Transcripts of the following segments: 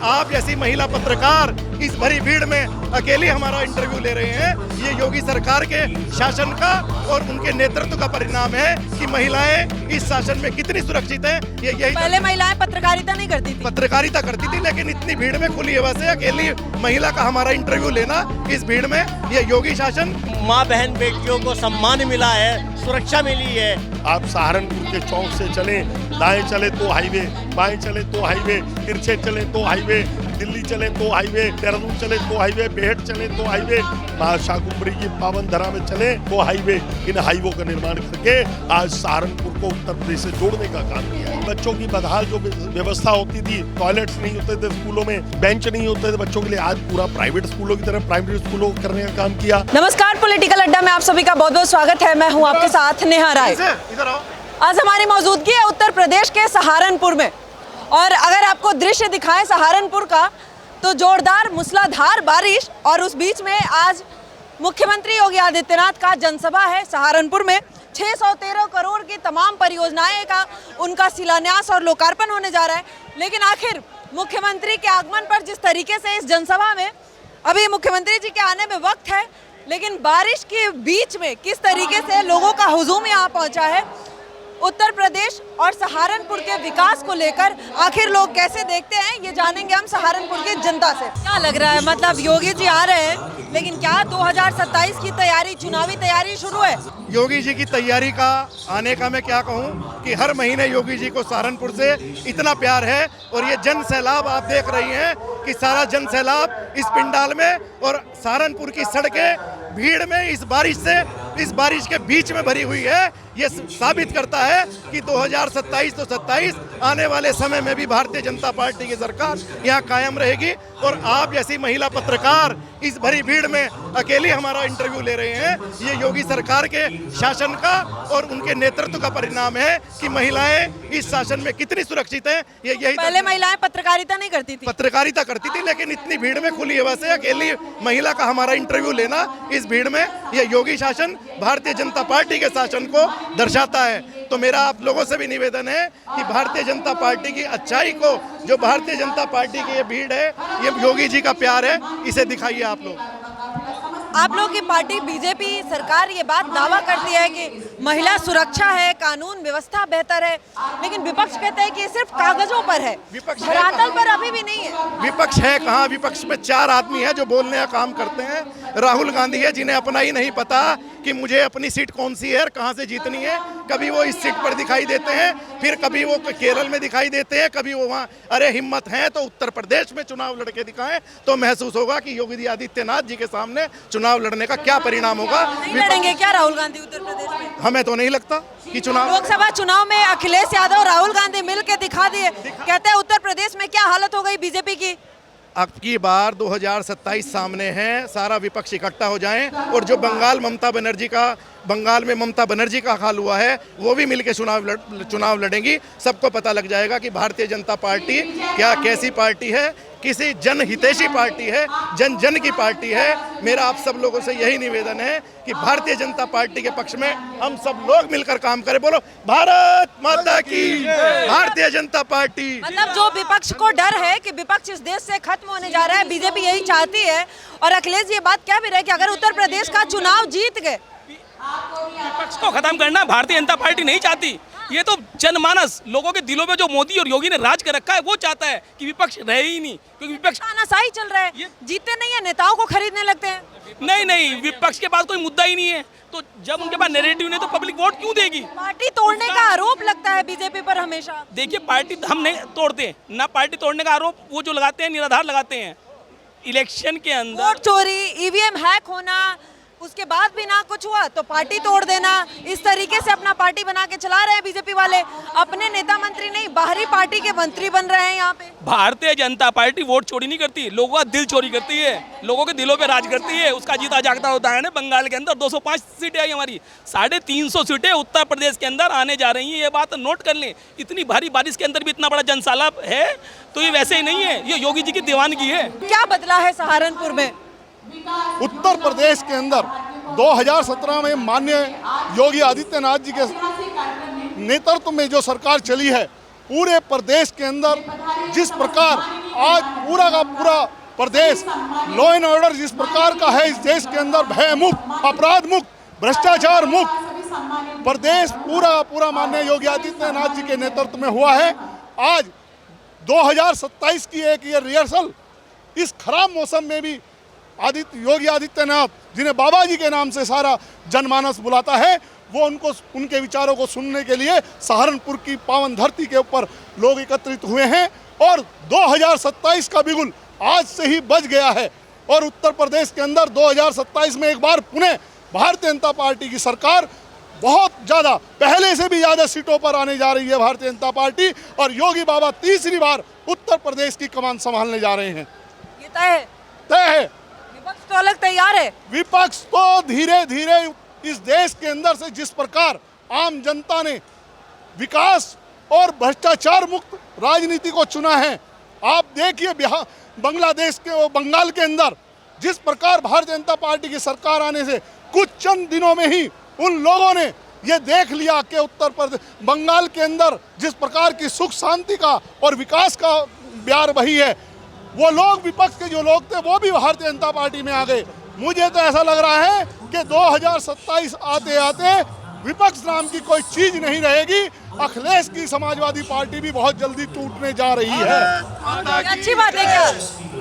आप जैसी महिला पत्रकार इस भरी भीड़ में अकेली हमारा इंटरव्यू ले रहे हैं, ये योगी सरकार के शासन का और उनके नेतृत्व का परिणाम है कि महिलाएं इस शासन में कितनी सुरक्षित हैं। ये यही पहले महिलाएं पत्रकारिता नहीं करती थी। पत्रकारिता करती थी, लेकिन इतनी भीड़ में खुली हवा से अकेली महिला का हमारा इंटरव्यू लेना इस भीड़ में, ये योगी शासन। माँ बहन बेटियों को सम्मान मिला है, सुरक्षा मिली है। आप सहारनपुर के चौक से चलें, दाएं चले तो हाईवे, बाएं चले तो हाईवे, तिरछे चले तो हाईवे, दिल्ली चले तो हाईवे, देहरादून चले तो हाईवे, बेहट चले तो हाईवे, शाकुंभरी की पावन धरा में चले तो हाईवे। इन हाईवों का निर्माण करके आज सहारनपुर को उत्तर प्रदेश से जोड़ने का काम किया है। बच्चों की बदहाल जो व्यवस्था होती थी, टॉयलेट्स नहीं होते थे स्कूलों में, बेंच नहीं होते थे बच्चों के लिए, आज पूरा प्राइवेट स्कूलों की तरह प्राइमरी स्कूलों को करने का काम किया। नमस्कार, पॉलिटिकल अड्डा में आप सभी का बहुत बहुत स्वागत है। मैं हूं आपके साथ नेहा राय। इधर आओ। आज हमारी मौजूदगी है उत्तर प्रदेश के सहारनपुर में, और अगर आपको दृश्य दिखाएं सहारनपुर का, तो जोरदार मूसलाधार बारिश और उस बीच में आज मुख्यमंत्री योगी आदित्यनाथ का जनसभा है सहारनपुर में। 613 करोड़ की तमाम परियोजनाएं का उनका शिलान्यास और लोकार्पण होने जा रहा है। लेकिन आखिर मुख्यमंत्री के आगमन पर जिस तरीके से इस जनसभा में अभी मुख्यमंत्री जी के आने में वक्त है, लेकिन बारिश के बीच में किस तरीके से लोगों का हुजूम यहाँ पहुँचा है, उत्तर प्रदेश और सहारनपुर के विकास को लेकर आखिर लोग कैसे देखते हैं, ये जानेंगे हम सहारनपुर की जनता से। क्या लग रहा है, मतलब योगी जी आ रहे हैं, लेकिन क्या 2027 की तैयारी, चुनावी तैयारी शुरू है? योगी जी की तैयारी का आने का मैं क्या कहूँ कि हर महीने योगी जी को सहारनपुर से इतना प्यार है, और ये जन सैलाब आप देख रही हैं कि सारा जन सैलाब इस पंडाल में और सहारनपुर की सड़कें भीड़ में इस बारिश के बीच में भरी हुई है। ये साबित करता है कि 2027 तो 27 आने वाले समय में भी भारतीय जनता पार्टी की सरकार यहाँ कायम रहेगी। और आप जैसी महिला पत्रकार इस भरी भीड़ में अकेली हमारा इंटरव्यू ले रहे हैं, ये योगी सरकार के शासन का और उनके नेतृत्व का परिणाम है कि महिलाएं इस शासन में कितनी सुरक्षित हैं। ये यही पहले महिलाएं पत्रकारिता नहीं करती थी। पत्रकारिता करती थी, लेकिन इतनी भीड़ में खुली हवा से अकेली महिला का हमारा इंटरव्यू लेना इस भीड़ में, ये योगी शासन भारतीय जनता पार्टी के शासन को दर्शाता है। तो मेरा आप लोगों से भी निवेदन है कि भारतीय जनता पार्टी की अच्छाई को, जो भारतीय जनता पार्टी की ये भीड़ है, ये योगी जी का प्यार है, इसे दिखाइए आप लोग। आप लोग की पार्टी बीजेपी सरकार ये बात दावा करती है कि महिला सुरक्षा है, कानून व्यवस्था बेहतर है, लेकिन विपक्ष कहते हैं कि ये सिर्फ कागजों पर है, धरातल पर अभी भी नहीं है। विपक्ष है कहाँ? विपक्ष में 4 आदमी है जो बोलने का काम करते हैं। राहुल गांधी है, जिन्हें अपना ही नहीं पता कि मुझे अपनी सीट कौन सी है और कहाँ से जीतनी है। कभी वो इस सीट पर दिखाई देते हैं, फिर कभी वो केरल में दिखाई देते हैं, कभी वो वहाँ, अरे हिम्मत है तो उत्तर प्रदेश में चुनाव लड़के दिखाएं, तो महसूस होगा कि योगी आदित्यनाथ जी के सामने चुनाव लड़ने का क्या परिणाम होगा। नहीं लड़ेंगे क्या राहुल गांधी उत्तर प्रदेश में? हमें तो नहीं लगता कि चुनाव, लोकसभा चुनाव में अखिलेश यादव राहुल गांधी मिल के दिखा दिए। कहते हैं उत्तर प्रदेश में क्या हालत हो गई बीजेपी की। अब की बार 2027 सामने है, सारा विपक्ष इकट्ठा हो जाएं, और जो बंगाल में ममता बनर्जी का हाल हुआ है, वो भी मिलकर चुनाव लड़ेंगी। सबको पता लग जाएगा कि भारतीय जनता पार्टी क्या कैसी पार्टी है, किसी जनहितैषी पार्टी है, जन जन की पार्टी है। मेरा आप सब लोगों से यही निवेदन है कि भारतीय जनता पार्टी के पक्ष में हम सब लोग मिलकर काम करें। बोलो भारत माता की, भारतीय जनता पार्टी। मतलब जो विपक्ष को डर है कि विपक्ष इस देश से खत्म होने जा रहा है, बीजेपी यही चाहती है। और अखिलेश ये बात कह भी रहे कि अगर उत्तर प्रदेश का चुनाव जीत गए, विपक्ष को खत्म करना भारतीय जनता पार्टी नहीं चाहती। ये तो जनमानस, लोगों के दिलों में जो मोदी और योगी ने राज कर रखा है, वो चाहता है कि विपक्ष रहे ही नहीं, क्योंकि विपक्ष तानाशाही चल रहा है, जीते नहीं है, नेताओं को खरीदने लगते हैं। नहीं, विपक्ष के पास कोई मुद्दा ही नहीं है, तो जब उनके पास नैरेटिव नहीं तो पब्लिक वोट क्यों देगी? पार्टी तोड़ने का आरोप लगता है बीजेपी पर हमेशा। देखिए, पार्टी हम नहीं तोड़ते ना, पार्टी तोड़ने का आरोप वो जो लगाते हैं निराधार लगाते हैं। इलेक्शन के अंदर वोट चोरी, ईवीएम हैक होना, उसके बाद भी ना कुछ हुआ तो पार्टी तोड़ देना, इस तरीके से अपना पार्टी बना के चला रहे हैं बीजेपी वाले। अपने नेता मंत्री नहीं, बाहरी पार्टी के मंत्री बन रहे हैं यहाँ पे। भारतीय जनता पार्टी वोट चोरी नहीं करती, लोगों का दिल चोरी करती है, लोगों के दिलों पे राज करती है। उसका जीता जागता होता है ना। बंगाल के अंदर 205 सीटें आई हमारी, 350 सीटें उत्तर प्रदेश के अंदर आने जा रही हैं। ये बात नोट कर लें। इतनी भारी बारिश के अंदर भी इतना बड़ा जनसैलाब है, तो ये वैसे ही नहीं है, ये योगी जी की दीवानगी है। क्या बदला है सहारनपुर में? उत्तर प्रदेश के अंदर 2017 में माननीय योगी आदित्यनाथ जी के नेतृत्व में जो सरकार चली है, पूरे प्रदेश के अंदर जिस प्रकार आज पूरा का पूरा प्रदेश लॉ एंड ऑर्डर जिस प्रकार का है, इस देश के अंदर भय मुक्त, अपराध मुक्त, भ्रष्टाचार मुक्त प्रदेश पूरा माननीय योगी आदित्यनाथ जी के नेतृत्व में हुआ है। आज 2027 की एक ये रिहर्सल इस खराब मौसम में भी योगी आदित्यनाथ, जिन्हें बाबा जी के नाम से सारा जनमानस बुलाता है, वो उनके विचारों को सुनने के लिए सहारनपुर की पावन धरती के ऊपर लोग एकत्रित हुए हैं। और 2027 का बिगुल आज से ही बज गया है और उत्तर प्रदेश के अंदर 2027 में एक बार पुनः भारतीय जनता पार्टी की सरकार बहुत ज़्यादा, पहले से भी ज़्यादा सीटों पर आने जा रही है भारतीय जनता पार्टी, और योगी बाबा तीसरी बार उत्तर प्रदेश की कमान संभालने जा रहे हैं। ये तय है। विपक्ष तो अलग तैयार है। विपक्ष तो धीरे धीरे इस देश के अंदर से जिस प्रकार आम जनता ने विकास और भ्रष्टाचार मुक्त राजनीति को चुना है, आप देखिए बांग्लादेश के बंगाल के अंदर जिस प्रकार भारतीय जनता पार्टी की सरकार आने से कुछ चंद दिनों में ही उन लोगों ने ये देख लिया कि उत्तर प्रदेश बंगाल के अंदर जिस प्रकार की सुख शांति का और विकास का ब्यार बही है, वो लोग विपक्ष के जो लोग थे वो भी भारतीय जनता पार्टी में आ गए। मुझे तो ऐसा लग रहा है कि 2027 आते आते विपक्ष नाम की कोई चीज नहीं रहेगी। अखिलेश की समाजवादी पार्टी भी बहुत जल्दी टूटने जा रही है। अच्छी बात है क्या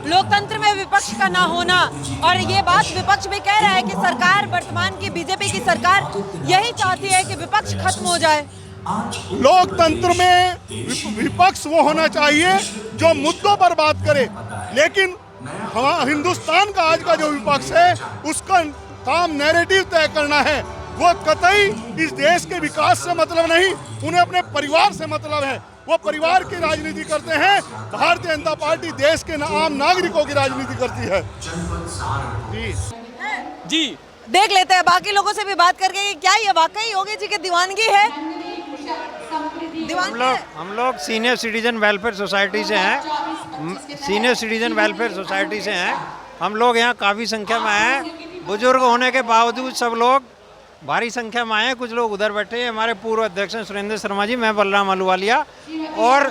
लोकतंत्र में विपक्ष का ना होना, और ये बात विपक्ष भी कह रहा है कि सरकार, वर्तमान की बीजेपी की सरकार यही चाहती है कि विपक्ष खत्म हो जाए। लोकतंत्र में विपक्ष वो होना चाहिए जो मुद्दों पर बात करे, लेकिन हमारा हिंदुस्तान का आज का जो विपक्ष है उसका काम नैरेटिव तय करना है। वो कतई इस देश के विकास से मतलब नहीं, उन्हें अपने परिवार से मतलब है। वो परिवार की राजनीति करते हैं। भारतीय जनता पार्टी देश के आम नागरिकों की राजनीति करती है। जी देख लेते हैं बाकी लोगों से भी बात करके कि क्या ये वाकई योगी जी की दीवानगी है। हम लोग सीनियर सिटीजन वेलफेयर सोसाइटी से हैं। सीनियर सिटीजन वेलफेयर सोसाइटी से हैं हम लोग। यहाँ काफ़ी संख्या में हैं। बुजुर्ग होने के बावजूद सब लोग भारी संख्या में आए हैं। कुछ लोग उधर बैठे हैं। हमारे पूर्व अध्यक्ष सुरेंद्र शर्मा जी, मैं बलराम अहलूवालिया, और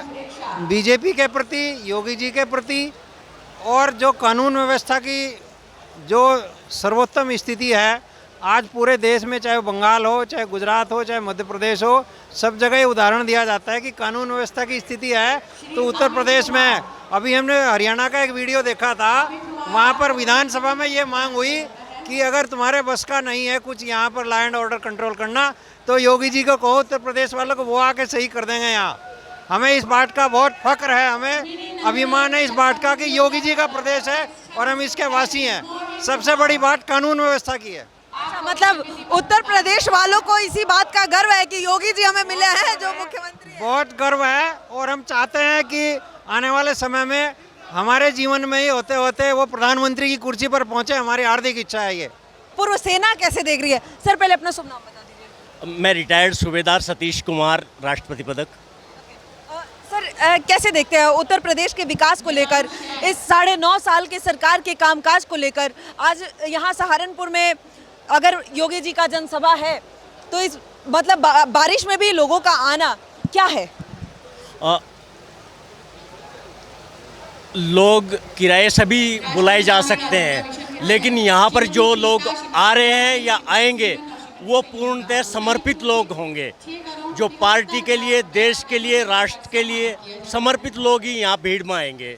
बीजेपी के प्रति, योगी जी के प्रति, और जो कानून व्यवस्था की जो सर्वोत्तम स्थिति है आज पूरे देश में, चाहे बंगाल हो, चाहे गुजरात हो, चाहे मध्य प्रदेश हो, सब जगह ये उदाहरण दिया जाता है कि कानून व्यवस्था की स्थिति है तो उत्तर प्रदेश में। अभी हमने हरियाणा का एक वीडियो देखा था, वहाँ पर विधानसभा में ये मांग हुई कि अगर तुम्हारे बस का नहीं है कुछ यहाँ पर लॉ एंड ऑर्डर कंट्रोल करना, तो योगी जी को कहो, उत्तर प्रदेश वालों को, वो आके सही कर देंगे यहाँ। हमें इस बात का बहुत फक्र है, हमें अभिमान है इस बात का कि योगी जी का प्रदेश है और हम इसके वासी हैं। सबसे बड़ी बात कानून व्यवस्था की है। मतलब उत्तर प्रदेश वालों को इसी बात का गर्व है कि योगी जी हमें मिले हैं जो मुख्यमंत्री हैं। बहुत गर्व है, और हम चाहते हैं कि आने वाले समय में हमारे जीवन में ही होते होते वो प्रधानमंत्री की कुर्सी पर पहुंचे। हमारी हार्दिक इच्छा है ये। पूर्व सेना कैसे देख रही है? सर पहले अपना शुभ नाम बता दीजिए। मैं रिटायर्ड सूबेदार सतीश कुमार, राष्ट्रपति पदक। सर कैसे देखते हैं उत्तर प्रदेश के विकास को लेकर, इस 9.5 साल के सरकार के कामकाज को लेकर? आज यहाँ सहारनपुर में अगर योगी जी का जनसभा है तो इस मतलब बारिश में भी लोगों का आना क्या है? लोग किराए से भी बुलाए जा सकते हैं, लेकिन यहाँ पर जो लोग आ रहे हैं या आएंगे वो पूर्णतः समर्पित लोग होंगे, जो पार्टी के लिए, देश के लिए, राष्ट्र के लिए समर्पित लोग ही यहाँ भीड़ में आएंगे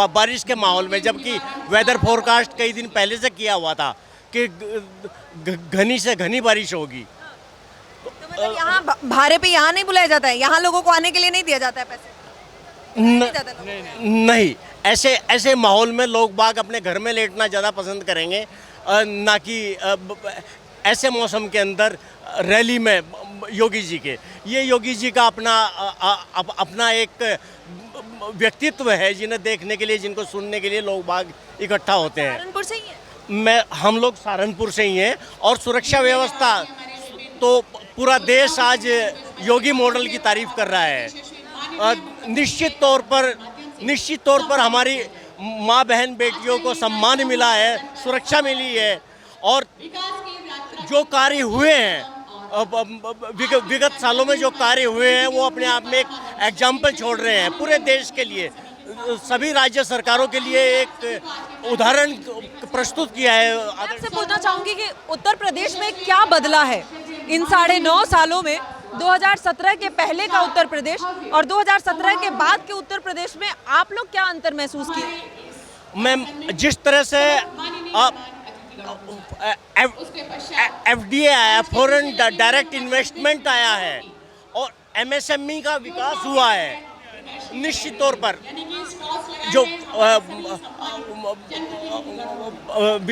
बारिश के माहौल में। जबकि वेदर फोरकास्ट कई दिन पहले से किया हुआ था कि घनी से घनी बारिश होगी। तो मतलब यहाँ भारे पे यहाँ नहीं बुलाया जाता है, यहाँ लोगों को आने के लिए नहीं दिया जाता है पैसे? नहीं, ऐसे माहौल में लोग बाग अपने घर में लेटना ज़्यादा पसंद करेंगे, ना कि ऐसे मौसम के अंदर रैली में योगी जी के। ये योगी जी का अपना एक व्यक्तित्व है, जिन्हें देखने के लिए, जिनको सुनने के लिए लोग बाग इकट्ठा होते हैं। सहारनपुर से ही है? हम लोग सहारनपुर से ही हैं। और सुरक्षा व्यवस्था तो पूरा देश आज योगी मॉडल की तारीफ कर रहा है। निश्चित तौर पर हमारी माँ बहन बेटियों को सम्मान मिला है, सुरक्षा मिली है, और जो कार्य हुए हैं विगत सालों में, जो कार्य हुए हैं वो अपने आप में एक एग्जाम्पल छोड़ रहे हैं पूरे देश के लिए। सभी राज्य सरकारों के लिए एक उदाहरण प्रस्तुत किया है। मैं आपसे पूछना चाहूंगी कि उत्तर प्रदेश में क्या बदला है इन 9.5 सालों में, 2017 के पहले का उत्तर प्रदेश और 2017 के बाद के उत्तर प्रदेश में आप लोग क्या अंतर महसूस किए? मैं जिस तरह से FDI आया, फॉरेन डायरेक्ट इन्वेस्टमेंट आया है और MSME का विकास हुआ है, निश्चित तौर पर जो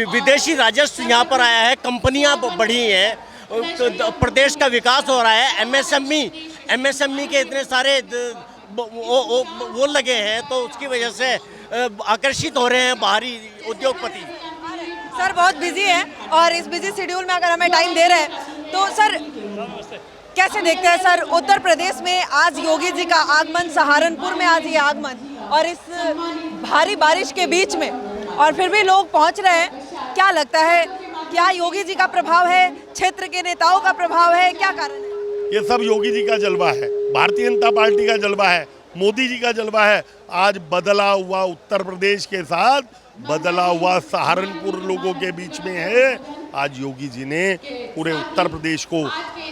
विदेशी राजस्व यहाँ पर आया है, कंपनियाँ बढ़ी हैं, प्रदेश का विकास हो रहा है। MSME के इतने सारे वो लगे हैं, तो उसकी वजह से आकर्षित हो रहे हैं बाहरी उद्योगपति। सर बहुत बिजी है और इस बिजी शेड्यूल में अगर हमें टाइम दे रहे हैं तो सर कैसे देखते हैं सर उत्तर प्रदेश में आज योगी जी का आगमन, सहारनपुर में आज ये आगमन और इस भारी बारिश के बीच में, और फिर भी लोग पहुंच रहे हैं, क्या लगता है क्या योगी जी का प्रभाव है, क्षेत्र के नेताओं का प्रभाव है, क्या कारण है? ये सब योगी जी का जलवा है, भारतीय जनता पार्टी का जलवा है, मोदी जी का जलवा है। आज बदला हुआ उत्तर प्रदेश के साथ बदला हुआ सहारनपुर लोगों के बीच में है। आज योगी जी ने पूरे उत्तर प्रदेश को,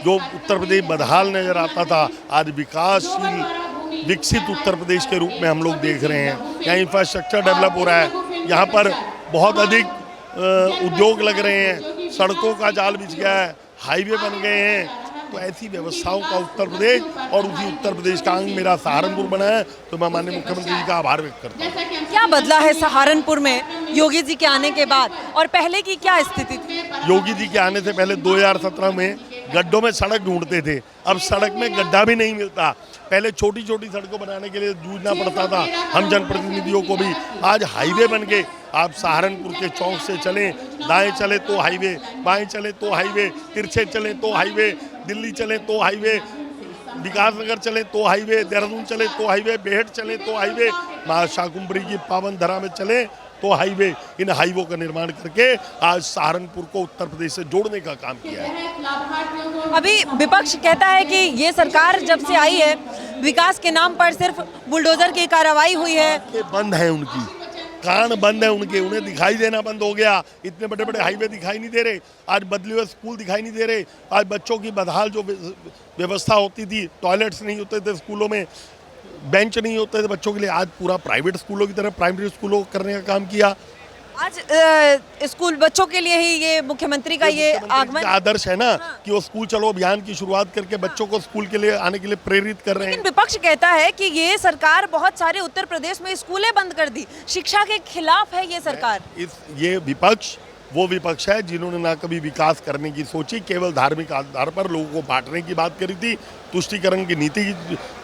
जो उत्तर प्रदेश बदहाल नजर आता था, आज विकासशील विकसित उत्तर प्रदेश के रूप में हम लोग देख रहे हैं। यहाँ इंफ्रास्ट्रक्चर डेवलप हो रहा है, यहाँ पर बहुत अधिक उद्योग लग रहे हैं, सड़कों का जाल बिछ गया है, हाईवे बन गए हैं। तो ऐसी व्यवस्थाओं का उत्तर प्रदेश और उसी उत्तर प्रदेश का अंग मेरा सहारनपुर बना है, तो मैं माननीय मुख्यमंत्री जी का आभार व्यक्त करता हूँ। क्या बदला है सहारनपुर में योगी जी के आने के बाद और पहले की क्या स्थिति थी? योगी जी के आने से पहले 2017 में गड्ढों में सड़क ढूंढते थे, अब सड़क में गड्ढा भी नहीं मिलता। पहले छोटी छोटी सड़कों बनाने के लिए जूझना पड़ता था हम जनप्रतिनिधियों को भी, आज हाईवे बन गए। आप सहारनपुर के चौक से चलें, दाएं चले तो हाईवे, बाएं चले तो हाईवे, तिरछे चले तो हाईवे, दिल्ली चले तो हाईवे, विकासनगर चले तो हाईवे, देहरादून चले तो हाईवे, बेहट चले तो हाईवे, माँ शाकुंभरी की पावन धरा में चले तो हाईवे। इन हाईवों का निर्माण करके आज सहारनपुर को उत्तर प्रदेश से जोड़ने का काम किया है। अभी विपक्ष कहता है कि ये सरकार जब से आई है विकास के नाम पर सिर्फ बुलडोजर की कार्रवाई हुई है। बंद है उनकी, कान बंद है उनके, उन्हें दिखाई देना बंद हो गया। इतने बड़े बड़े हाईवे दिखाई नहीं दे रहे, आज बदले हुए स्कूल दिखाई नहीं दे रहे, आज बच्चों की बदहाल जो व्यवस्था होती थी, टॉयलेट्स नहीं होते थे स्कूलों में, बेंच नहीं होते थे बच्चों के लिए, आज पूरा प्राइवेट स्कूलों की तरह प्राइमरी स्कूलों को करने का काम किया। आज स्कूल बच्चों के लिए ही ये मुख्यमंत्री का ये आगमन आदर्श है ना, कि वो स्कूल चलो अभियान की शुरुआत करके बच्चों को स्कूल के लिए आने के लिए प्रेरित कर रहे हैं। लेकिन विपक्ष कहता है कि ये सरकार बहुत सारे उत्तर प्रदेश में स्कूलें बंद कर दी, शिक्षा के खिलाफ है ये सरकार। ये विपक्ष वो विपक्ष है जिन्होंने ना कभी विकास करने की सोची, केवल धार्मिक आधार पर लोगों को बांटने की बात करी थी। तुष्टीकरण की नीति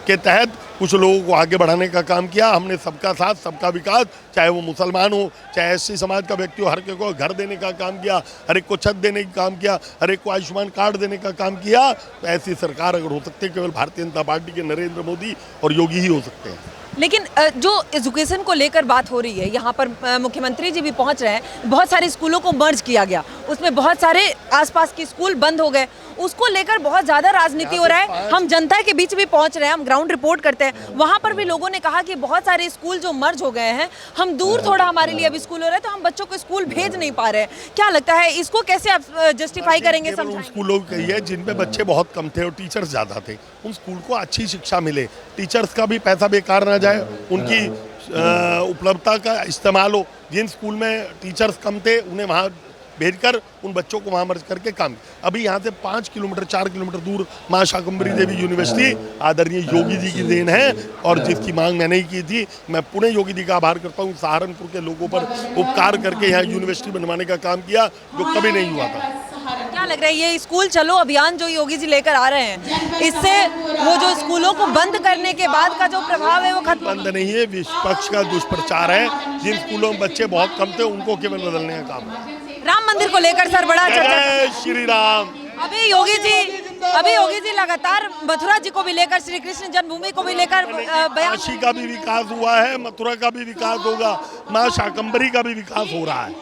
के तहत कुछ लोगों को आगे बढ़ाने का काम किया। हमने सबका साथ सबका विकास, चाहे वो मुसलमान हो चाहे SC समाज का व्यक्ति हो, हर एक को घर देने का काम किया, हर एक को छत देने का काम किया, हर एक को आयुष्मान कार्ड देने का काम किया। तो ऐसी सरकार अगर हो सकती है केवल भारतीय जनता पार्टी के नरेंद्र मोदी और योगी ही हो सकते हैं। लेकिन जो एजुकेशन को लेकर बात हो रही है, यहाँ पर मुख्यमंत्री जी भी पहुँच रहे हैं, बहुत सारे स्कूलों को मर्ज किया गया, उसमें बहुत सारे आसपास के स्कूल बंद हो गए, उसको लेकर बहुत ज़्यादा राजनीति हो रहा है। हम जनता के बीच भी पहुँच रहे हैं, हम ग्राउंड रिपोर्ट करते हैं, वहाँ पर भी लोगों ने कहा कि बहुत सारे स्कूल जो मर्ज हो गए हैं, हम दूर थोड़ा हमारे लिए अभी स्कूल हो रहा है, तो हम बच्चों को स्कूल भेज नहीं पा रहे हैं। क्या लगता है इसको कैसे आप जस्टिफाई करेंगे? उन स्कूलों की है जिनमें बच्चे बहुत कम थे और टीचर्स ज़्यादा थे, उन स्कूल को अच्छी शिक्षा मिले, टीचर्स का भी पैसा बेकार ना जाए, उनकी उपलब्धता का इस्तेमाल हो। जिन स्कूल में टीचर्स कम थे उन्हें वहाँ भेजकर उन बच्चों को वहाँ मर्ज करके काम। अभी यहाँ से 5 किलोमीटर 4 किलोमीटर दूर माँ शाकुंभरी देवी यूनिवर्सिटी आदरणीय योगी जी की देन है, और जिसकी मांग मैंने ही की थी। मैं पुणे योगी जी का आभार करता हूँ, सहारनपुर के लोगों पर उपकार करके यहाँ यूनिवर्सिटी बनवाने का काम किया जो कभी नहीं हुआ था। क्या लग रहा है ये स्कूल चलो अभियान जो योगी जी लेकर आ रहे हैं, इससे वो जो स्कूलों को बंद करने के बाद का जो प्रभाव है वो खत्म? बंद नहीं है, विपक्ष का दुष्प्रचार है। जिन स्कूलों में बच्चे बहुत कम थे उनको केवल बदलने का काम है। राम मंदिर को लेकर सर बड़ा चर्चा। जय श्री राम। अभी योगी जी लगातार मथुरा जी को भी लेकर, श्री कृष्ण जन्मभूमि को भी लेकर काशी का भी विकास हुआ है, मथुरा का भी विकास होगा, माँ शाकंभरी का भी विकास हो रहा है।